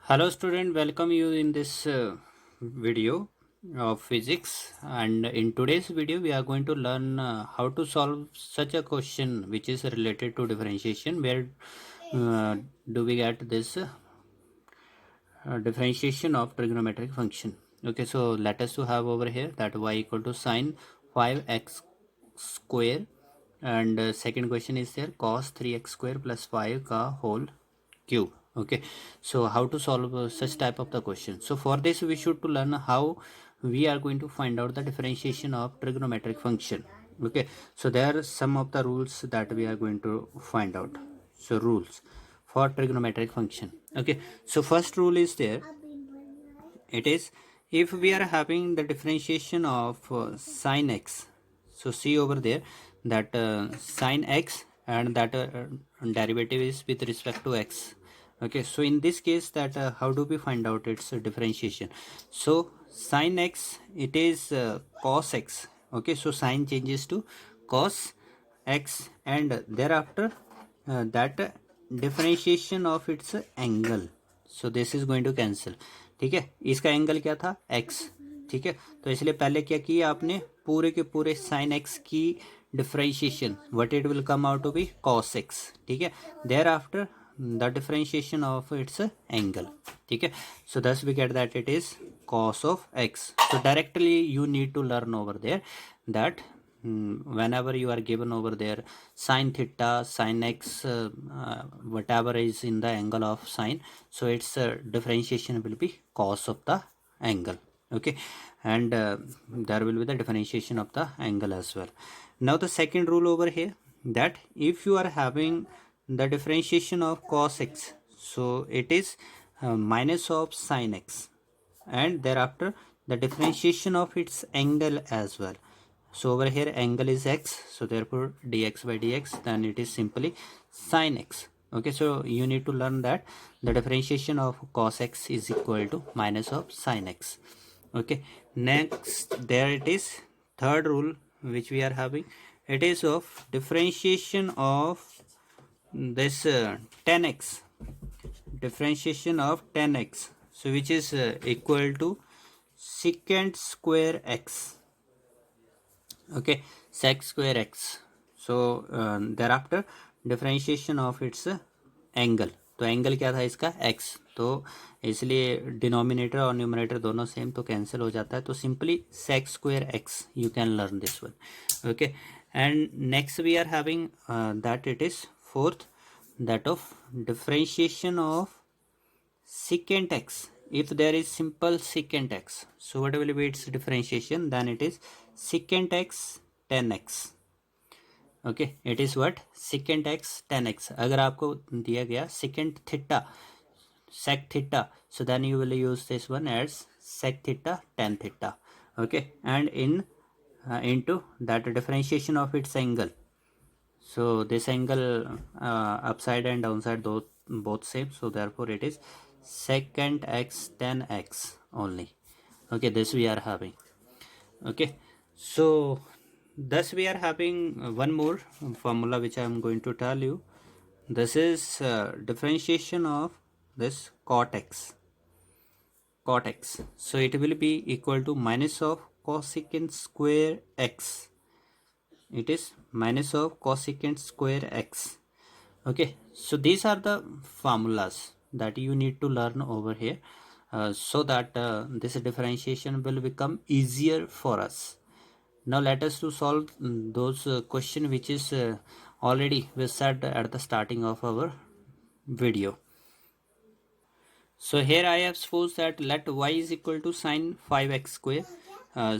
Hello student, welcome you in this video of physics, and in today's video we are going to learn how to solve such a question which is related to differentiation. Where do we get this differentiation of trigonometric function? Okay, so let us to have over here that y equal to sine 5x square, and second question is there cos 3x square plus 5 ka whole cube. Okay, so how to solve such type of the question? So for this we should to learn how we are going to find out the differentiation of trigonometric function. Okay, so there are some of the rules that we are going to find out. So rules for trigonometric function. Okay, so first rule is there, it is if we are having the differentiation of sine x. So see over there that sine x and that derivative is with respect to x. Okay, so in this case that how do we find out its differentiation? So sine x, it is cos x. Okay, so sine changes to cos x, and thereafter that differentiation of its angle. So this is going to cancel. ठीक है, इसका angle क्या था x. ठीक है, तो इसलिए पहले क्या किया आपने, पूरे के पूरे साइन x की differentiation what it will come out to be cos x. ठीक है, thereafter the differentiation of its angle. ठीक है, so thus we get that it is cos of x. So directly you need to learn over there that whenever you are given over there sine theta, sine x, whatever is in the angle of sine, so its differentiation will be cos of the angle. Okay, and there will be the differentiation of the angle as well. Now the second rule over here, that if you are having the differentiation of cos x, so it is minus of sine x, and thereafter the differentiation of its angle as well. So over here angle is x, so therefore dx by dx, then it is simply sine x. Okay, so you need to learn that the differentiation of cos x is equal to minus of sine x. Okay, next there it is third rule which we are having, it is of differentiation of this 10x, differentiation of 10x, so which is equal to secant square x. Okay, sec square x. So thereafter differentiation of its angle. तो angle क्या था इसका x, तो इसलिए denominator और numerator दोनों same, तो cancel हो जाता है, तो simply sec square x you can learn this one. Okay, and next we are having that it is fourth, that of differentiation of secant x. If there is simple secant x, so what will be its differentiation? Then it is secant x 10x. Okay, it is what, secant x 10x. अगर आपको दिया गया secant theta, sec theta, so then you will use this one as sec theta 10 theta. Okay, and in into that differentiation of its angle, so this angle upside and downside both same, so therefore it is secant x 10x only. Okay, this we are having. Okay, so thus we are having one more formula which I am going to tell you. This is differentiation of this cot x. So it will be equal to minus of cosecant square x. It is minus of cosecant square x. Okay, so these are the formulas that you need to learn over here, so that this differentiation will become easier for us. Now let us to solve those question which is already we said at the starting of our video. So here I have supposed that let y is equal to sine 5x square. I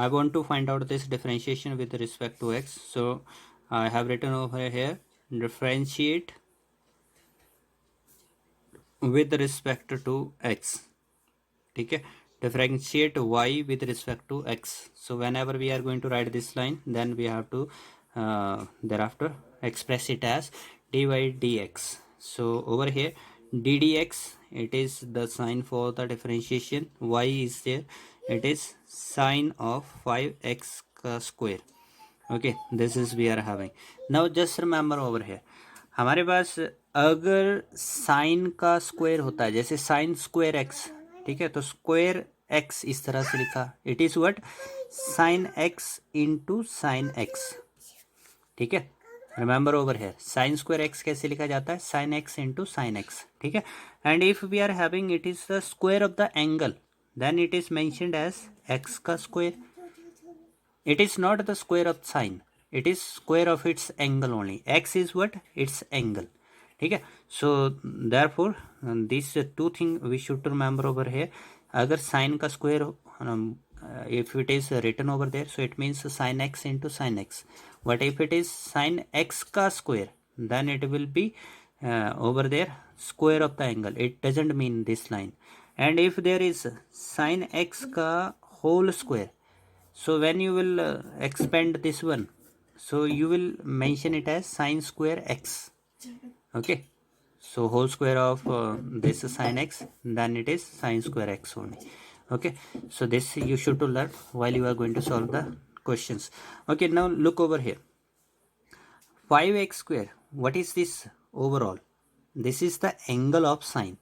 want to find out this differentiation with respect to x. So I have written over here differentiate with respect to x. Okay, differentiate y with respect to x. So whenever we are going to write this line, then we have to thereafter express it as dy dx. So over here ddx, it is the sign for the differentiation, y is there, it is sine of 5x square. Okay, this is we are having. Now just remember over here हमारे पास अगर sign का square होता है, जैसे sign square x, ठीक है, तो square x इस तरह से लिखा, it is what, sine x into sine x, ठीक है। रिमेंबर ओवर है, साइन स्क्वायर एक्स कैसे लिखा जाता है, sine x into sine x, ठीक है। And if we are having it is the square of the angle, then it is mentioned as x का square. It is not the square of sine, it is square of its angle only. X is what, its angle, ठीक है। So therefore these two thing we should remember over here. अगर sin का square if it is written over there, so it means sin x into sin x. But if it is sin x का square, then it will be over there square of the angle. It doesn't mean this line. And if there is sin x का whole square, so when you will expand this one, so you will mention it as sine square x, okay. So whole square of this sine x, then it is sine square x only, okay. So this you should to learn while you are going to solve the questions. Okay, now look over here, 5x square, what is this overall? This is the angle of sine,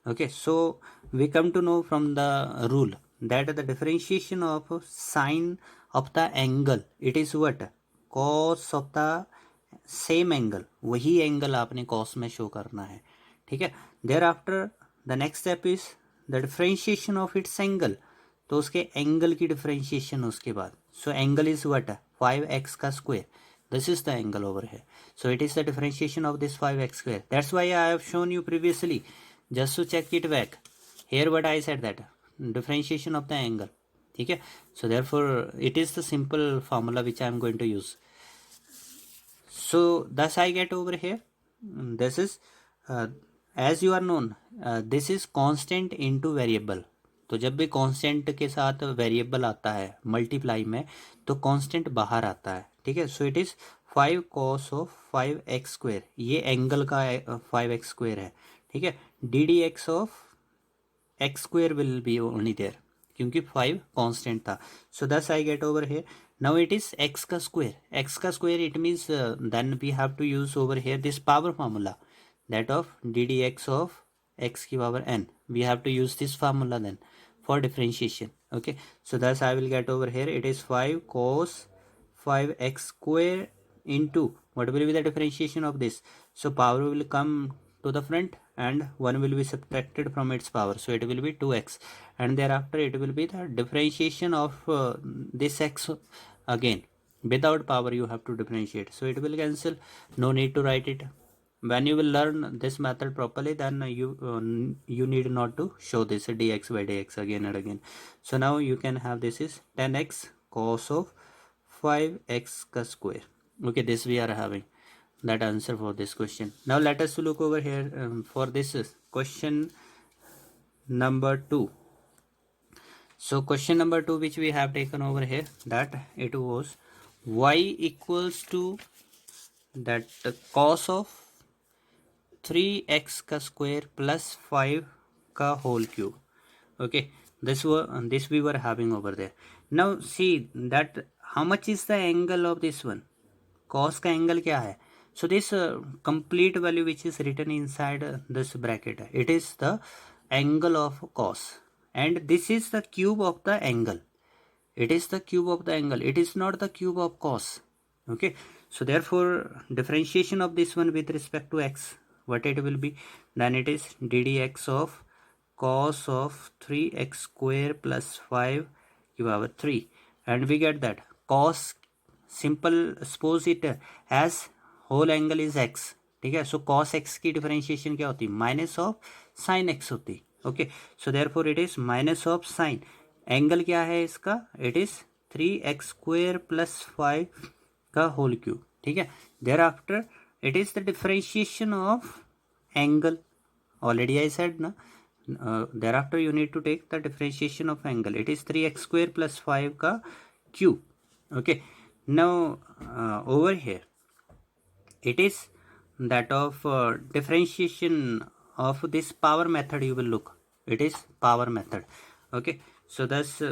okay. So we come to know from the rule that the differentiation of sine of the angle, it is what, cos of the same angle, वही angle आपने cos में show करना है, ठीक है। Thereafter the next step is the differentiation of its angle, तो उसके angle की डिफरेंशिएशन उसके बाद। So angle is what, 5x का square, this is the angle over here. So it is the differentiation of this 5x square. That's why I have shown you previously, just to check it back. Here what I said, that differentiation of the angle, ठीक है। So therefore it is the simple formula which I am going to use. So thus I get over here, this is as you are known, this is constant into variable. तो जब भी constant के साथ variable आता है multiply में, तो constant बाहर आता है, ठीक है। So it is 5 cos of 5x square, ये एंगल का 5x स्क्वायर है, ठीक है। ddx of x square will be only there, क्योंकि 5 कांस्टेंट था। So thus I get over here, now it is x का स्क्वायर, x का square, it means then we have to use over here this power formula, that of ddx of x की power n. We have to use this formula then for differentiation, okay. So thus I will get over here, it is 5 cos 5x square into what will be the differentiation of this, so power will come to the front and 1 will be subtracted from its power, so it will be 2x, and thereafter it will be the differentiation of this x again, without power you have to differentiate, so it will cancel, no need to write it. When you will learn this method properly, then you need not to show this dx by dx again and again. So now you can have this is 10x cos of 5x ka square, okay. This we are having that answer for this question. Now let us look over here for this question number 2. So question number 2 which we have taken over here, that it was y equals to that cos of 3x का square plus 5 का whole cube, okay. This we were having over there. Now see that how much is the angle of this one, cos का angle क्या है. So this complete value which is written inside this bracket, it is the angle of cos, and this is the cube of the angle. It is the cube of the angle, it is not the cube of cos, okay. So therefore differentiation of this one with respect to x, what it will be, then it is ddx of cos of 3x square plus 5 की power 3, and we get that cos, simple suppose it as whole angle is x, ठीक है. So cos x की differentiation क्या होती, minus of sin x होती, okay. So therefore it is minus of sin, angle क्या है इसका, it is 3x square plus 5 का होल क्यूब, ठीक है. Thereafter it is the differentiation of angle, already I said na. Thereafter you need to take the differentiation of angle, it is 3x square plus 5 ka cube, okay. Now over here it is that of differentiation of this power method, you will look, it is power method, okay. So thus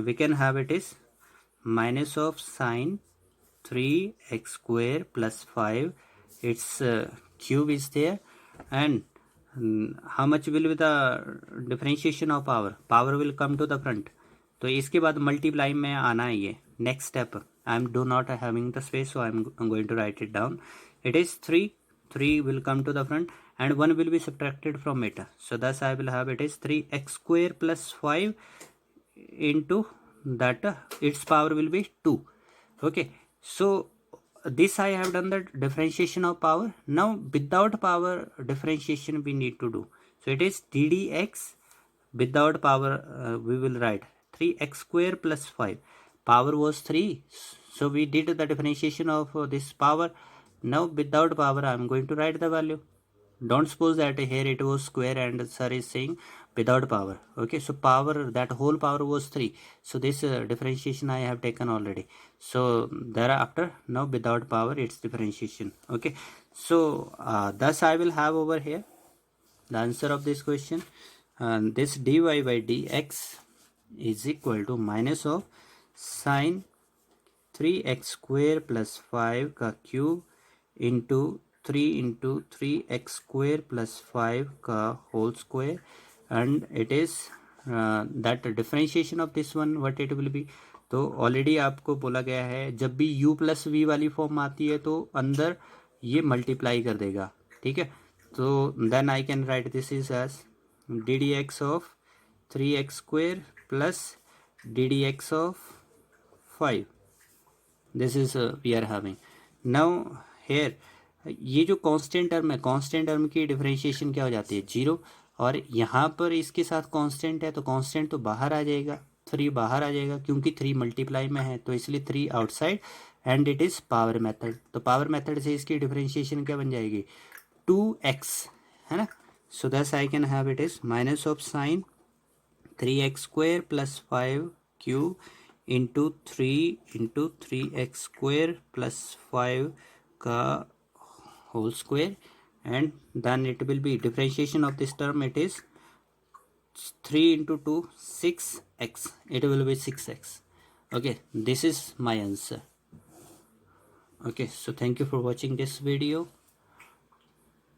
we can have it is minus of sine 3x square plus 5, its cube is there, and how much will be the differentiation of power? Power will come to the front. तो इसके बाद multiply में आना है ये next step. I am do not having the space, so I am going to write it down. It is 3. 3 will come to the front and 1 will be subtracted from it. So thus I will have it is 3x square plus 5 into that its power will be 2. Okay, so this I have done the differentiation of power. Now without power differentiation we need to do. So it is ddx without power. We will write 3x square plus 5. Power was 3, so we did the differentiation of this power. Now without power I am going to write the value. Don't suppose that here it was square and sir is saying without power. Okay, so power, that whole power was 3, so this differentiation I have taken already. So thereafter now without power its differentiation. Okay, so thus I will have over here the answer of this question. And this dy by dx is equal to minus of sin 3x square plus 5 का cube into 3x square plus 5 का whole square, and it is that differentiation of this one what it will be. तो already आपको बोला गया है जब भी u plus we वाली फॉर्म आती है तो अंदर ये मल्टीप्लाई कर देगा. ठीक है, तो then I can write this is as ddx of 3x square plus ddx of 5. This is we are having now here. ये जो कांस्टेंट टर्म है, कांस्टेंट टर्म की डिफरेंशिएशन क्या हो जाती है? 0. और यहाँ पर इसके साथ कांस्टेंट है तो कांस्टेंट तो बाहर आ जाएगा, 3 बाहर आ जाएगा क्योंकि 3 मल्टीप्लाई में है, तो इसलिए 3 outside and it is power method. तो पावर मेथड से इसकी डिफरेंशिएशन क्या बन जाएगी? 2x, है ना. सो thus I can have it is minus of sine 3x square plus 5 cube into 3x square plus 5 का whole square, and then it will be differentiation of this term. It is 3 into 2 6x. It will be 6x. Okay, this is my answer. Okay, so thank you for watching this video.